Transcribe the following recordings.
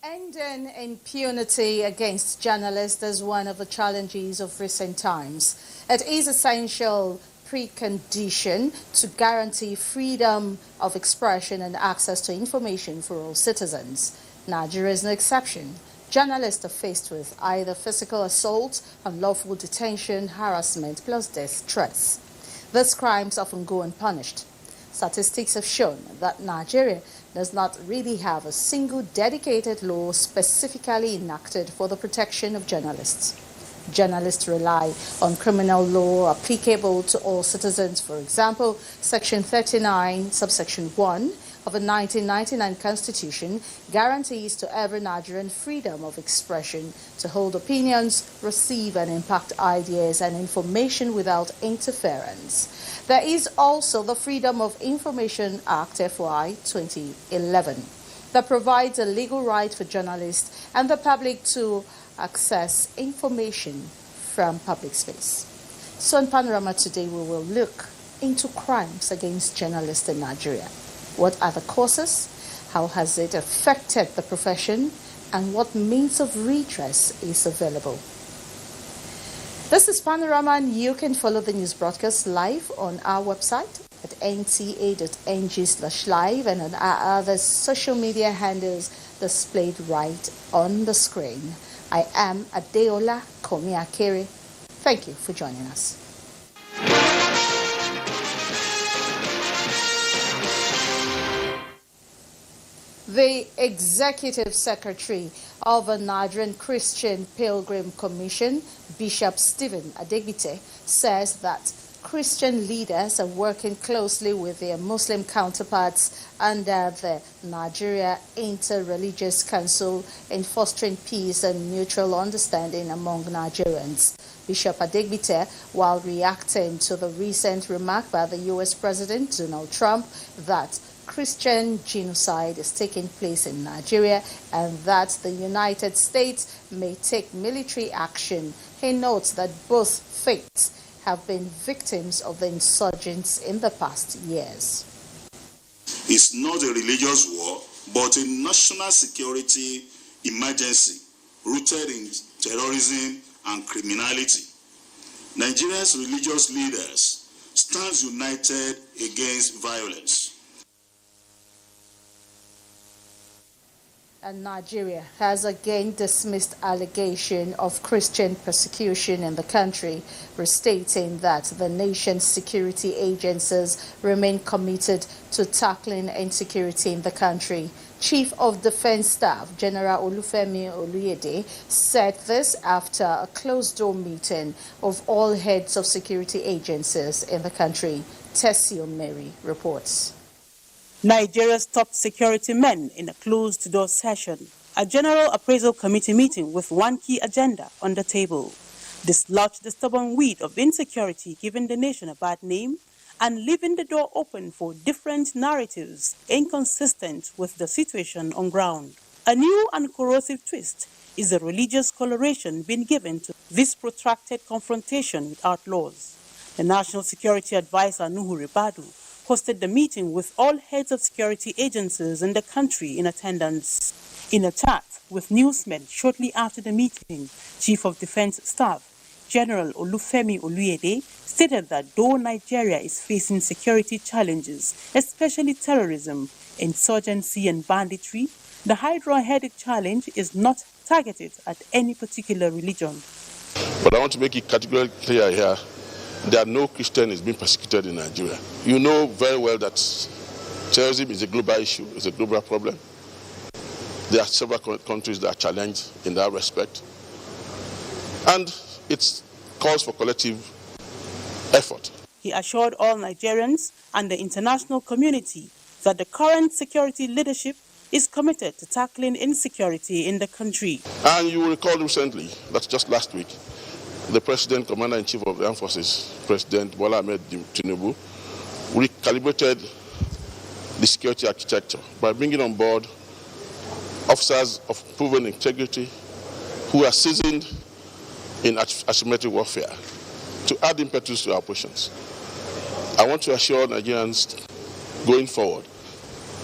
Ending impunity against journalists is one of the challenges of recent times. It is essential precondition to guarantee freedom of expression and access to information for all citizens. Nigeria is no exception. Journalists are faced with either physical assault, unlawful detention, harassment, plus death threats. These crimes often go unpunished. Statistics have shown that Nigeria does not really have a single dedicated law specifically enacted for the protection of journalists. Journalists rely on criminal law applicable to all citizens. For example, Section 39, subsection 1 of the 1999 Constitution guarantees to every Nigerian freedom of expression to hold opinions, receive and impact ideas and information without interference. There is also the Freedom of Information Act FY 2011 that provides a legal right for journalists and the public to access information from public space. So in Panorama today, we will look into crimes against journalists in Nigeria. What are the causes? How has it affected the profession? And what means of redress is available? This is Panorama, and you can follow the news broadcast live on our website at nta.ng/live and on our other social media handles displayed right on the screen. I am Adeola Komiakere. Thank you for joining us. The Executive Secretary of the Nigerian Christian Pilgrim Commission, Bishop Stephen Adegbite, says that Christian leaders are working closely with their Muslim counterparts under the Nigeria Inter-Religious Council in fostering peace and mutual understanding among Nigerians. Bishop Adegbite, while reacting to the recent remark by the U.S. President Donald Trump that Christian genocide is taking place in Nigeria and that the United States may take military action, he notes that both faiths have been victims of the insurgents in the past years. It's not a religious war, but a national security emergency rooted in terrorism and criminality. Nigeria's religious leaders stand united against violence. And Nigeria has again dismissed allegation of Christian persecution in the country, restating that the nation's security agencies remain committed to tackling insecurity in the country. Chief of Defense Staff General Olufemi Oluyede said this after a closed-door meeting of all heads of security agencies in the country. Tessio Mary reports. Nigeria's top security men in a closed-door session, a general appraisal committee meeting with one key agenda on the table: dislodge the stubborn weed of insecurity giving the nation a bad name and leaving the door open for different narratives inconsistent with the situation on ground. A new and corrosive twist is the religious coloration being given to this protracted confrontation with outlaws. The National Security Advisor Nuhu Ribadu hosted the meeting with all heads of security agencies in the country in attendance. In a chat with newsmen shortly after the meeting, Chief of Defense Staff General Olufemi Oluyede stated that though Nigeria is facing security challenges, especially terrorism, insurgency and banditry, the Hydra-headed challenge is not targeted at any particular religion. But I want to make it categorically clear here that no Christian is being persecuted in Nigeria. You know very well that terrorism is a global issue, it's a global problem. There are several countries that are challenged in that respect. And it calls for collective effort. He assured all Nigerians and the international community that the current security leadership is committed to tackling insecurity in the country. And you will recall recently, that's just last week, the President, Commander-in-Chief of the Armed Forces, President Bola Ahmed Tinubu, recalibrated the security architecture by bringing on board officers of proven integrity who are seasoned in asymmetric warfare to add impetus to our operations. I want to assure Nigerians going forward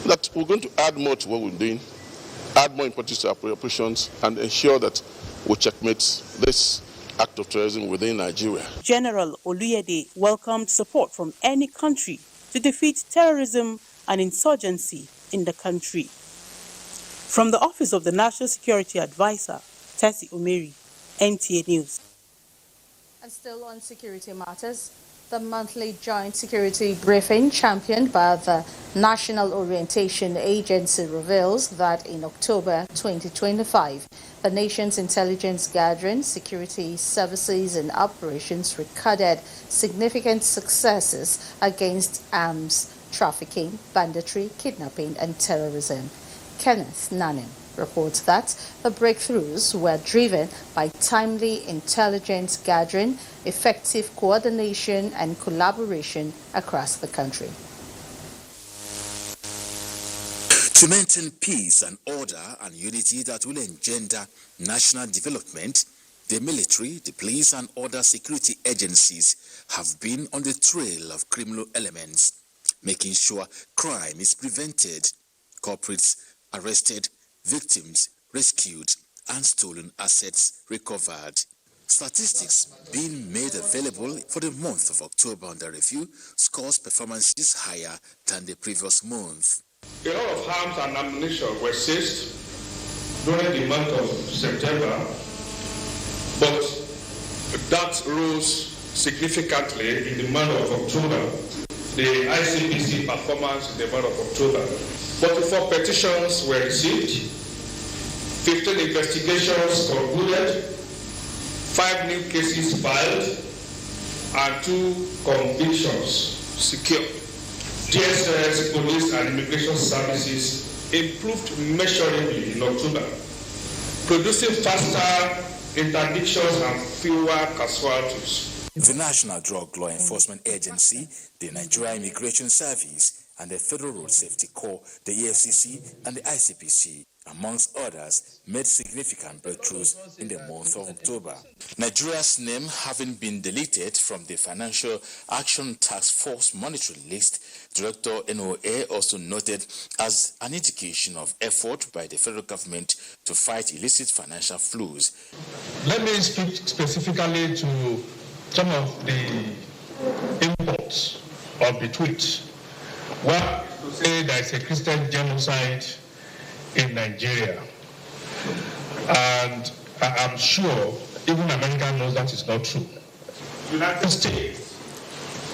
that we're going to add more to what we're doing add more importance to our operations, and ensure that we checkmate this act of terrorism within Nigeria. General Oluyede welcomed support from any country to defeat terrorism and insurgency in the country. From the Office of the National Security Advisor, Tessie Omeri, NTA News. And still on security matters, the monthly joint security briefing championed by the National Orientation Agency reveals that in October 2025, the nation's intelligence gathering, security services and operations recorded significant successes against arms trafficking, banditry, kidnapping and terrorism. Kenneth Nanim reports that the breakthroughs were driven by timely intelligence gathering, effective coordination and collaboration across the country. To maintain peace and order and unity that will engender national development, the military, the police and other security agencies have been on the trail of criminal elements, making sure crime is prevented, culprits arrested, victims rescued, and stolen assets recovered. Statistics being made available for the month of October under review scores performances higher than the previous month. A lot of arms and ammunition were seized during the month of September, but that rose significantly in the month of October. The ICPC performance in the month of October. 44 petitions were received, 15 investigations concluded, 5 new cases filed, and 2 convictions secured. DSS, police, and immigration services improved measurably in October, producing faster interdictions and fewer casualties. The National Drug Law Enforcement Agency, the Nigerian Immigration Service, and the Federal Road Safety Corps, the EFCC, and the ICPC, amongst others, made significant breakthroughs in the month of October. Nigeria's name having been deleted from the Financial Action Task Force monetary list, Director NOA also noted as an indication of effort by the federal government to fight illicit financial flows. Let me speak specifically to some of the imports of the tweets. One is to say there is a Christian genocide in Nigeria, and I'm sure even America knows that is not true. The United States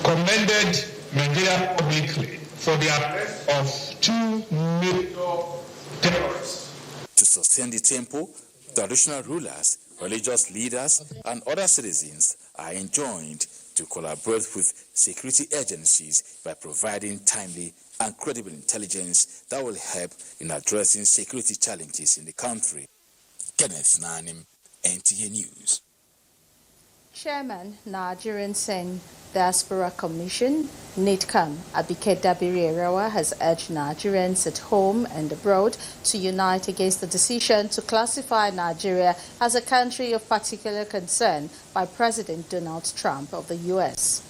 commended Nigeria publicly for the arrest of 2 major terrorists. To sustain the tempo, traditional rulers, religious leaders, and other citizens are enjoined to collaborate with security agencies by providing timely and credible intelligence that will help in addressing security challenges in the country. Kenneth Nanim, NTA News. Chairman, Nigerian Diaspora Commission, NIDCAM, Abike Dabiri-Erewa, has urged Nigerians at home and abroad to unite against the decision to classify Nigeria as a country of particular concern by President Donald Trump of the U.S.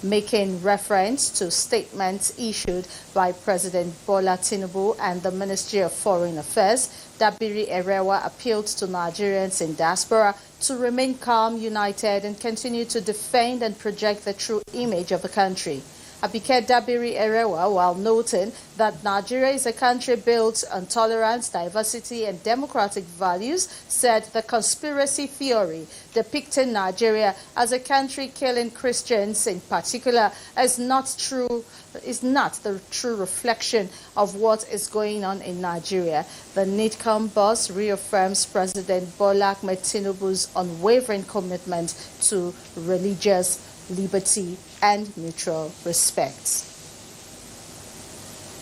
Making reference to statements issued by President Bola Tinubu and the Ministry of Foreign Affairs, Dabiri-Erewa appealed to Nigerians in diaspora to remain calm, united, and continue to defend and project the true image of the country. Abike Dabiri-Erewa, while noting that Nigeria is a country built on tolerance, diversity, and democratic values, said the conspiracy theory depicting Nigeria as a country killing Christians in particular is not the true reflection of what is going on in Nigeria. The NIDCAM boss reaffirms President Bola Ahmed Tinubu's unwavering commitment to religious liberty and mutual respect.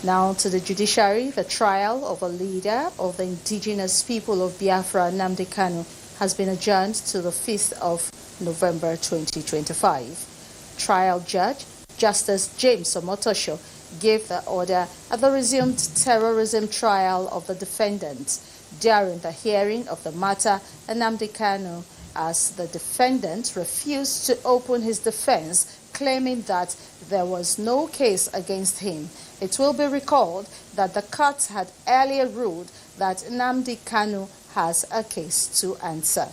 Now to the judiciary. The trial of a leader of the indigenous people of Biafra, Nnamdi Kanu, has been adjourned to the 5th of November 2025. Trial judge Justice James Omotosho gave the order at the resumed terrorism trial of the defendant. During the hearing of the matter, Nnamdi Kanu, as the defendant, refused to open his defense, claiming that there was no case against him. It will be recalled that the court had earlier ruled that Nnamdi Kanu has a case to answer.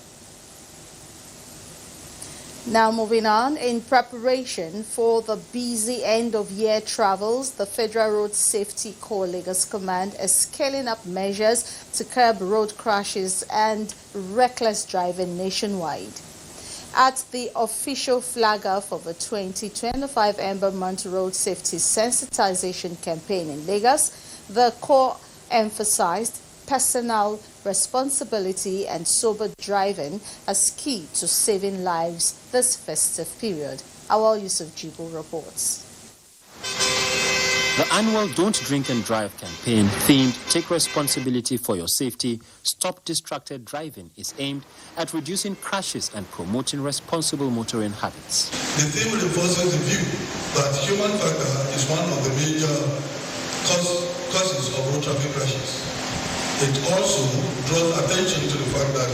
Now moving on, in preparation for the busy end-of-year travels, the Federal Road Safety Corps Lagos Command is scaling up measures to curb road crashes and reckless driving nationwide. At the official flag-off for the 2025 Ember Month Road Safety Sensitization Campaign in Lagos, the Corps emphasized personal responsibility and sober driving as key to saving lives this festive period. Awal Yusuf Jibo reports. The annual Don't Drink and Drive campaign, themed Take Responsibility for Your Safety, Stop Distracted Driving, is aimed at reducing crashes and promoting responsible motoring habits. The theme reinforces the view that human factor is one of the major causes of road traffic crashes. It also draws attention to the fact that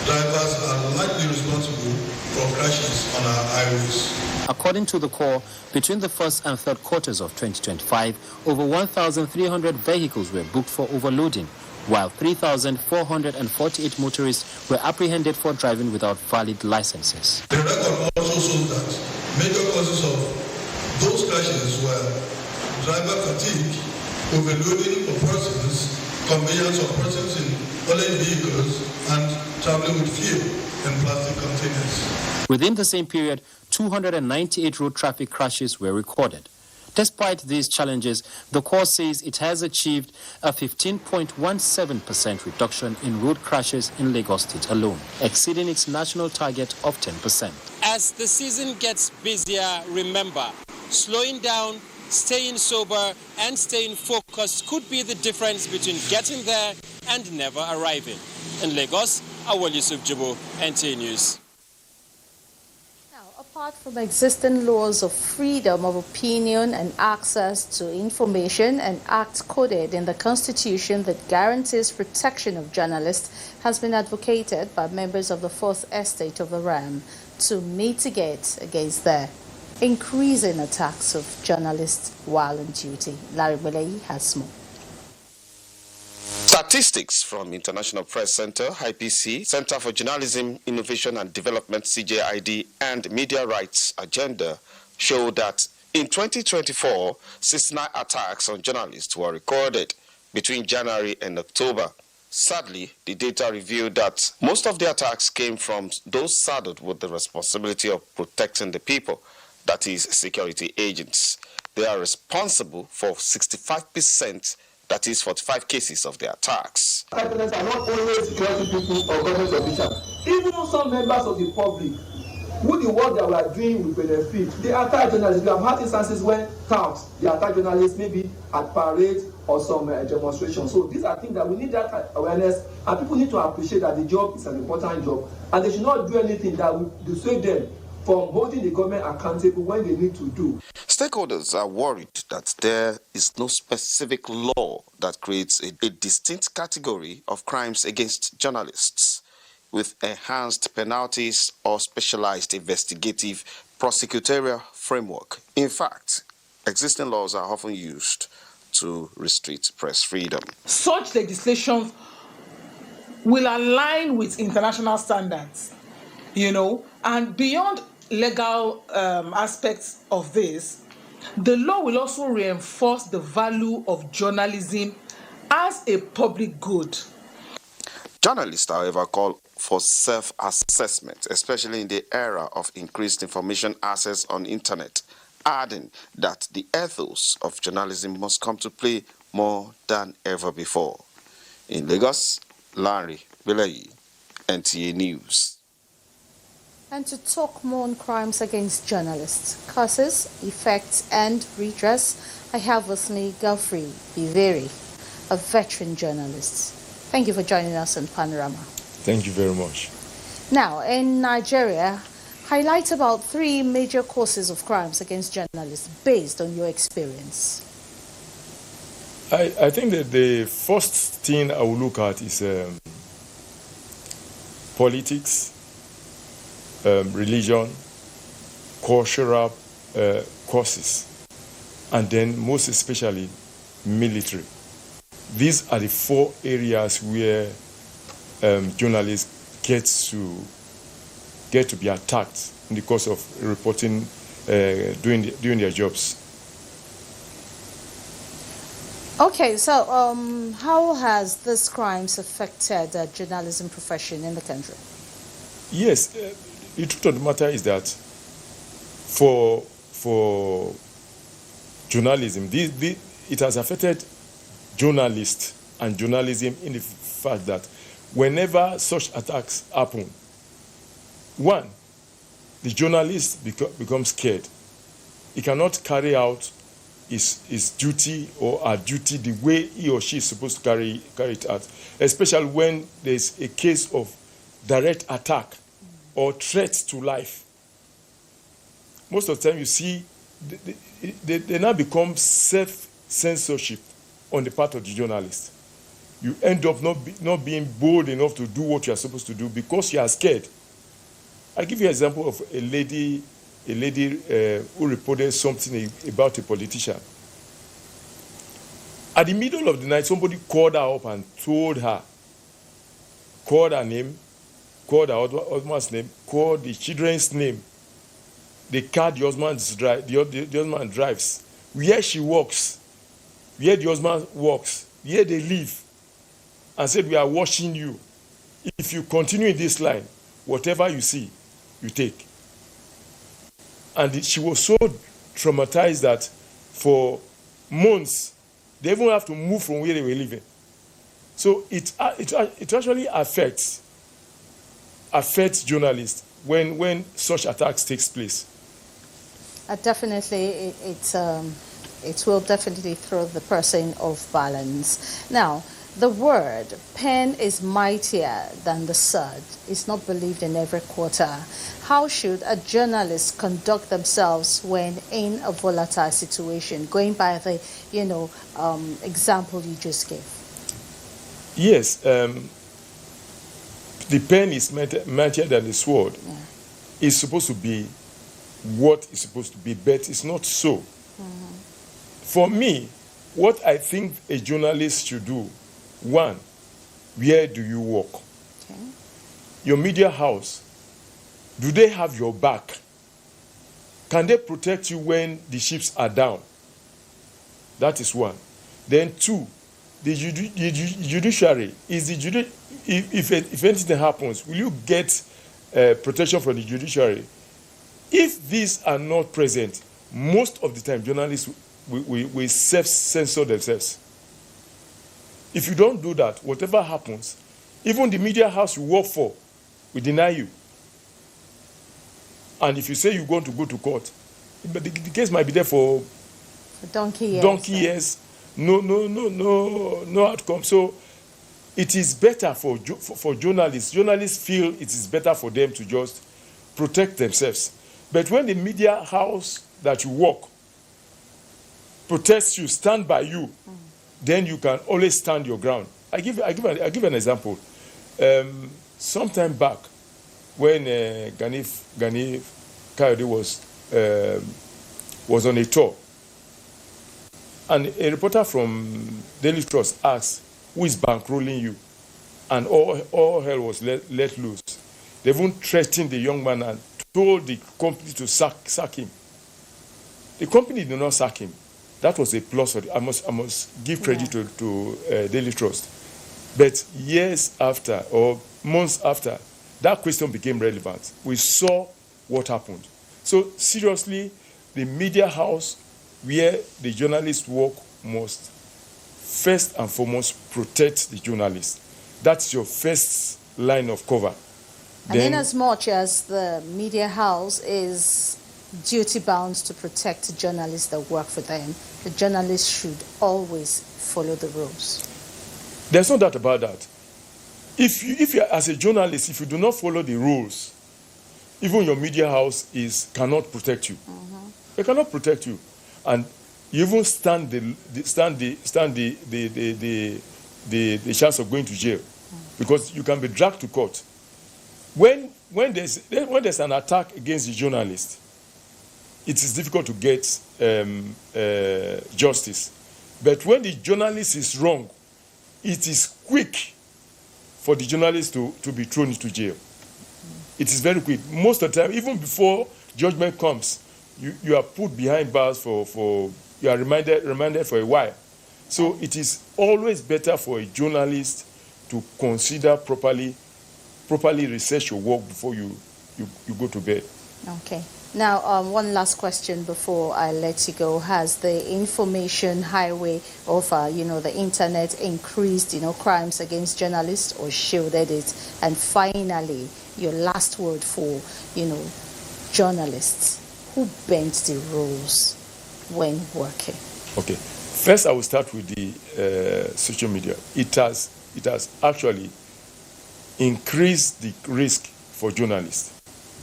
drivers are likely responsible for crashes on our highways. According to the Corps, between the first and third quarters of 2025, over 1,300 vehicles were booked for overloading, while 3,448 motorists were apprehended for driving without valid licenses. The record also shows that major causes of those crashes were driver fatigue, overloading of persons, conveyance of persons in hauling vehicles, and traveling with fuel in plastic containers. Within the same period, 298 road traffic crashes were recorded. Despite these challenges, the Corps says it has achieved a 15.17% reduction in road crashes in Lagos State alone, exceeding its national target of 10%. As the season gets busier, remember, slowing down, staying sober, and staying focused could be the difference between getting there and never arriving. In Lagos, Awal Yusuf Jibo, NTA News. Apart from existing laws of freedom of opinion and access to information, an act coded in the Constitution that guarantees protection of journalists has been advocated by members of the Fourth Estate of the Ram to mitigate against the increasing attacks of journalists while on duty. Larry Belay has more. Statistics from International Press Center, IPC, Center for Journalism, Innovation and Development, CJID, and Media Rights Agenda show that in 2024, 69 attacks on journalists were recorded between January and October. Sadly, the data revealed that most of the attacks came from those saddled with the responsibility of protecting the people, that is, security agents. They are responsible for 65%, that is 45 cases of the attacks. Attacks are not always security people or government officials. Even some members of the public, who the work that we are doing will benefit, they attack journalists. We have had instances when touts, they attack journalists maybe at parades or some demonstrations. So these are things that we need that awareness, and people need to appreciate that the job is an important job, and they should not do anything that will dissuade them from holding the government accountable when they need to do. Stakeholders are worried that there is no specific law that creates a distinct category of crimes against journalists with enhanced penalties or specialized investigative prosecutorial framework. In fact, existing laws are often used to restrict press freedom. Such legislation will align with international standards, and beyond legal aspects of this, the law will also reinforce the value of journalism as a public good. Journalists, however, call for self-assessment, especially in the era of increased information access on internet, adding that the ethos of journalism must come to play more than ever before. In Lagos, Larry Belay, NTA News. And to talk more on crimes against journalists, causes, effects, and redress, I have with me Godfrey Biveri, a veteran journalist. Thank you for joining us on Panorama. Thank you very much. Now, in Nigeria, highlight about 3 major causes of crimes against journalists based on your experience. I think that the first thing I will look at is politics, religion, cultural causes, and then most especially military. These are the 4 areas where journalists get to be attacked in the course of reporting, doing their jobs. Okay, so how has these crimes affected the journalism profession in the country? Yes, the truth of the matter is that for journalism, it has affected journalists and journalism in the fact that whenever such attacks happen, one, the journalist becomes scared. He cannot carry out his duty or her duty the way he or she is supposed to carry it out, especially when there's a case of direct attack or threat to life. Most of the time you see they now become self-censorship on the part of the journalist. You end up not being bold enough to do what you are supposed to do because you are scared. I'll give you an example of a lady who reported something about a politician. At the middle of the night, somebody called her up and told her name, called her husband's name, called the children's name, the car the husband drives, where she works, where the husband works, where they live, and said, "We are watching you. If you continue in this line, whatever you see, you take." And she was so traumatized that for months, they even have to move from where they were living. So it actually affects journalists when such attacks takes place. Definitely, it will definitely throw the person off balance. Now, the word pen is mightier than the sword is not believed in every quarter. How should a journalist conduct themselves when in a volatile situation? Going by the example you just gave. Yes, the pen is mightier than the sword. Yeah. It's supposed to be what it's supposed to be, but it's not so. Mm-hmm. For me, what I think a journalist should do, one, where do you work? Okay. Your media house, do they have your back? Can they protect you when the ships are down? That is one. Then two, the judiciary, if anything happens, will you get protection from the judiciary? If these are not present, most of the time journalists will self-censor themselves. If you don't do that, whatever happens, even the media house you work for will deny you. And if you say you're going to go to court, but the case might be there for donkey years. No outcome. So it is better for journalists. Journalists feel it is better for them to just protect themselves. But when the media house that you work protects you, stand by you, then you can always stand your ground. I give an example. Sometime back, when Gani Kayode was on a tour, and a reporter from Daily Trust asked, "Who is bankrolling you?" And all hell was let loose. They even threatened the young man and told the company to sack him. The company did not sack him. That was a plus. I must give credit to Daily Trust. But years after, or months after, that question became relevant. We saw what happened. So seriously, the media house where the journalists work must first and foremost protect the journalists. That's your first line of cover. And in as much as the media house is duty-bound to protect journalists that work for them, the journalists should always follow the rules. There's no doubt about that. If you as a journalist, if you do not follow the rules, even your media house cannot protect you. Mm-hmm. They cannot protect you, and you even stand the chance of going to jail, because you can be dragged to court. When there's an attack against the journalist, it is difficult to get justice. But when the journalist is wrong, it is quick for the journalist to be thrown into jail. It is very quick. Most of the time, even before judgment comes, you are put behind bars for you are remanded for a while. So it is always better for a journalist to consider properly research your work before you go to bed. Okay. Now, one last question before I let you go. Has the information highway of, the internet increased, crimes against journalists or shielded it? And finally, your last word for, journalists who bend the rules when working. Okay. First, I will start with the social media. It has actually increased the risk for journalists.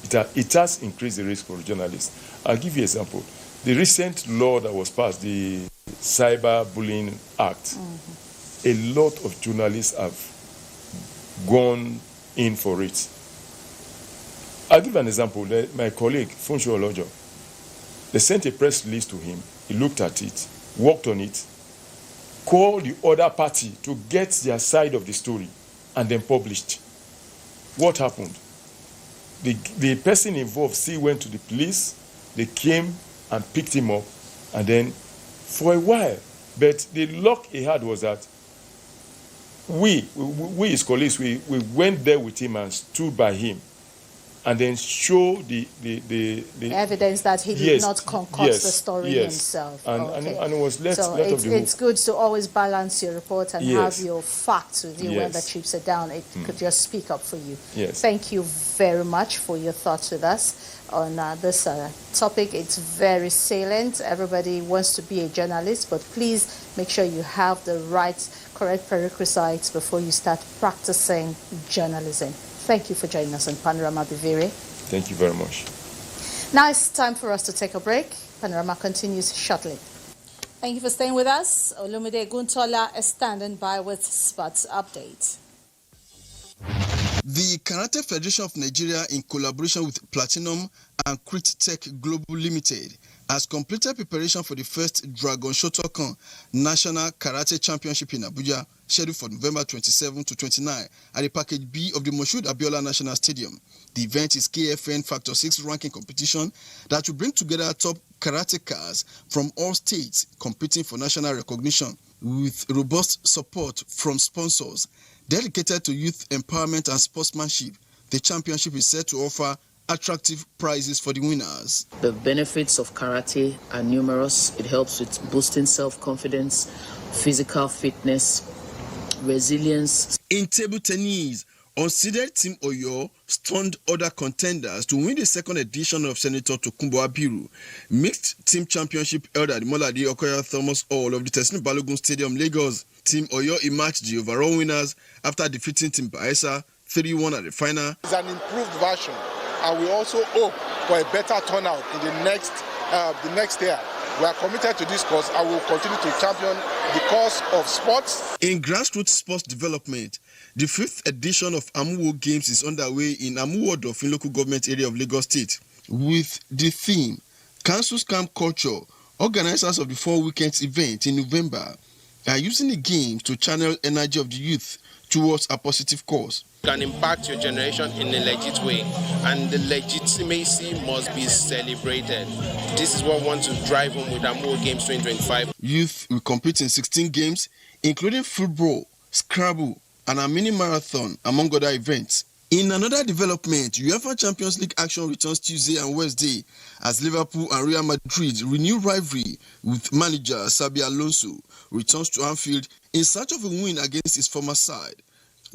It has increased the risk for journalists. I'll give you an example. The recent law that was passed, the Cyber Bullying Act, a lot of journalists have gone in for it. I'll give an example. My colleague, Funsho Olojo, they sent a press release to him. He looked at it, worked on it, called the other party to get their side of the story, and then published. What happened? The person involved still went to the police. They came and picked him up, and then for a while. But the luck he had was that we his colleagues, we went there with him and stood by him, and then show the evidence that he did not concoct the story himself. And it was let so of the hook. It's good to always balance your report and have your facts with you when the chips are down. It could just speak up for you. Yes. Thank you very much for your thoughts with us on this topic. It's very salient. Everybody wants to be a journalist, but please make sure you have the correct prerequisites before you start practicing journalism. Thank you for joining us on Panorama Biviri. Thank you very much. Now it's time for us to take a break. Panorama continues shortly. Thank you for staying with us. Olumide Guntola is standing by with Sports Update. The Karate Federation of Nigeria, in collaboration with Platinum and Crit Tech Global Limited, has completed preparation for the first Dragon Shotokan National Karate Championship in Abuja, scheduled for November 27 to 29 at the Package B of the Moshood Abiola National Stadium. The event is KFN Factor 6 ranking competition that will bring together top karatecas from all states competing for national recognition, with robust support from sponsors. Dedicated to youth empowerment and sportsmanship, the championship is set to offer attractive prizes for the winners. The benefits of karate are numerous. It helps with boosting self-confidence, physical fitness, resilience. In table tennis, unseeded Team Oyo stunned other contenders to win the second edition of Senator Tokunbo Abiru Mixed Team Championship held at the Molade Okoya Thomas Hall of the Teslim Balogun Stadium, Lagos. Team Oyo emerged the overall winners after defeating Team Baesa 3-1 at the final. It's an improved version, and we also hope for a better turnout in the next year. We are committed to this cause and we will continue to champion the cause of sports. In grassroots sports development, the 5th edition of Amuwo Games is underway in Amuwo in local government area of Lagos State. With the theme, Council's Camp Culture, organizers of the 4 weekends event in November are using the games to channel energy of the youth towards a positive cause. You can impact your generation in a legit way, and the legitimacy must be celebrated. This is what we want to drive home with Amuwo Games 2025. Youth will compete in 16 games, including football, Scrabble, and a mini marathon, among other events. In another development, UEFA Champions League action returns Tuesday and Wednesday as Liverpool and Real Madrid renew rivalry with manager Xabi Alonso returns to Anfield in search of a win against his former side.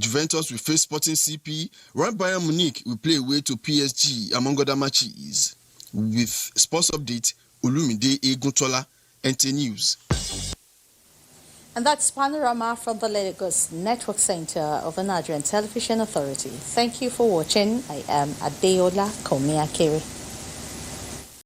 Juventus will face Sporting CP, while Bayern Munich will play away to PSG, among other matches. With Sports Update, Olumide Eguntola, NT News. And that's Panorama from the Lagos Network Center of the Nigerian Television Authority. Thank you for watching. I am Adeola Komiakere.